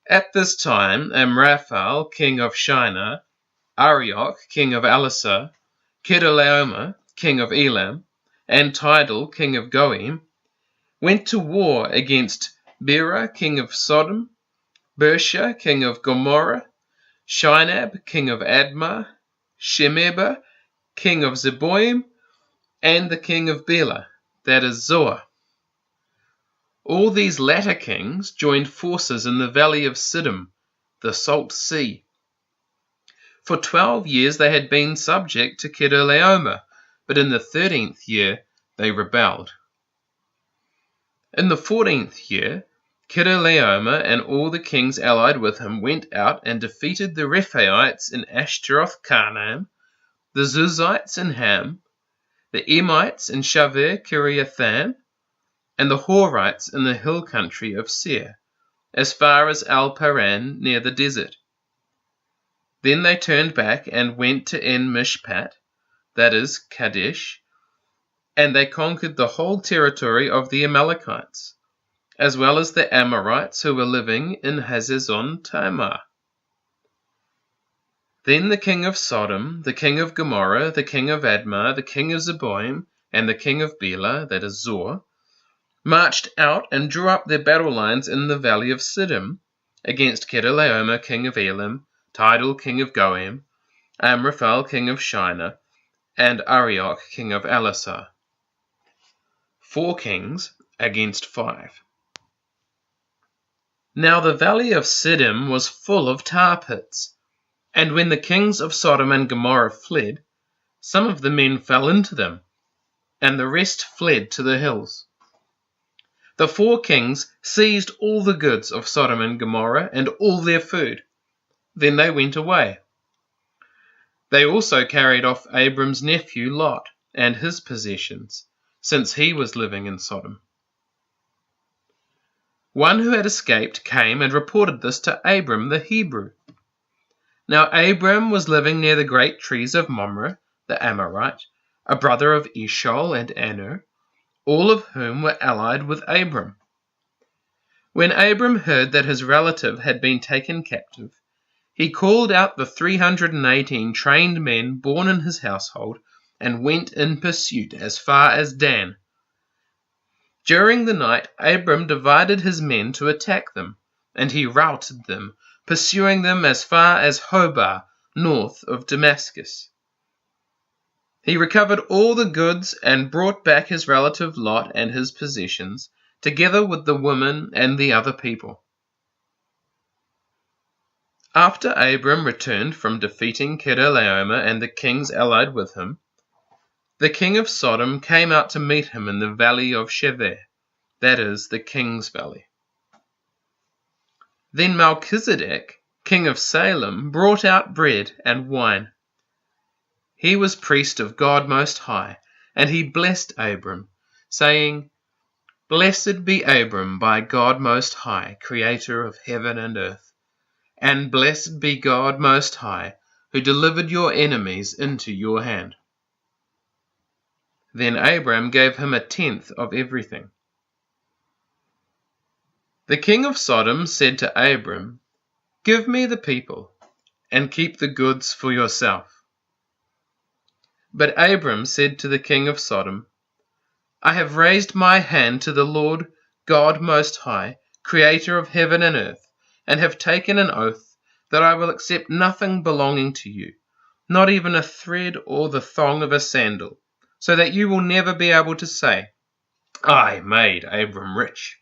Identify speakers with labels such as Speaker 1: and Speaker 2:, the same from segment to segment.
Speaker 1: At this time Amraphel, king of Shinar, Arioch, king of Elasar, Chedorlaomer, king of Elam, and Tidal, king of Goim, went to war against Bera, king of Sodom, Bersha, king of Gomorrah, Shinab, king of Admah, Shemeba, king of Zeboim, and the king of Bela, that is Zoar. All these latter kings joined forces in the valley of Sodom, the Salt Sea. For 12 years they had been subject to Chedorlaomer, but in the 13th year they rebelled. In the 14th year, Chedorlaomer and all the kings allied with him went out and defeated the Rephaites in Ashtaroth-Karnaim, the Zuzites in Ham, the Emites in Shaveh-Kiriathaim, and the Horites in the hill country of Seir, as far as Al-Paran near the desert. Then they turned back and went to En-Mishpat, that is, Kadesh, and they conquered the whole territory of the Amalekites, as well as the Amorites who were living in Hazezon Tamar. Then the king of Sodom, the king of Gomorrah, the king of Admah, the king of Zeboim, and the king of Bela, that is Zoar, marched out and drew up their battle lines in the valley of Siddim against Chedorlaomer, king of Elam, Tidal, king of Goim, Amraphel, king of Shinar, and Arioch, king of Elasar. 4 kings against 5. Now the valley of Siddim was full of tar pits, and when the kings of Sodom and Gomorrah fled, some of the men fell into them, and the rest fled to the hills. The 4 kings seized all the goods of Sodom and Gomorrah and all their food. Then they went away. They also carried off Abram's nephew Lot and his possessions, since he was living in Sodom. One who had escaped came and reported this to Abram the Hebrew. Now Abram was living near the great trees of Mamre, the Amorite, a brother of Eshol and Aner, all of whom were allied with Abram. When Abram heard that his relative had been taken captive, he called out the 318 trained men born in his household and went in pursuit as far as Dan. During the night, Abram divided his men to attack them, and he routed them, pursuing them as far as Hobah, north of Damascus. He recovered all the goods and brought back his relative Lot and his possessions, together with the women and the other people. After Abram returned from defeating Chedorlaomer and the kings allied with him, the king of Sodom came out to meet him in the valley of Shaveh, that is, the king's valley. Then Melchizedek, king of Salem, brought out bread and wine. He was priest of God Most High, and he blessed Abram, saying, "Blessed be Abram by God Most High, creator of heaven and earth, and blessed be God Most High, who delivered your enemies into your hand." Then Abram gave him 1/10 of everything. The king of Sodom said to Abram, "Give me the people, and keep the goods for yourself." But Abram said to the king of Sodom, "I have raised my hand to the Lord God Most High, creator of heaven and earth, and have taken an oath that I will accept nothing belonging to you, not even a thread or the thong of a sandal, so that you will never be able to say, 'I made Abram rich.'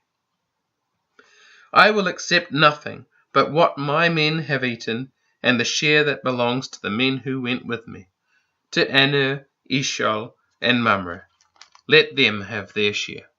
Speaker 1: I will accept nothing but what my men have eaten, and the share that belongs to the men who went with me, to Aner, Eshol, and Mamre. Let them have their share."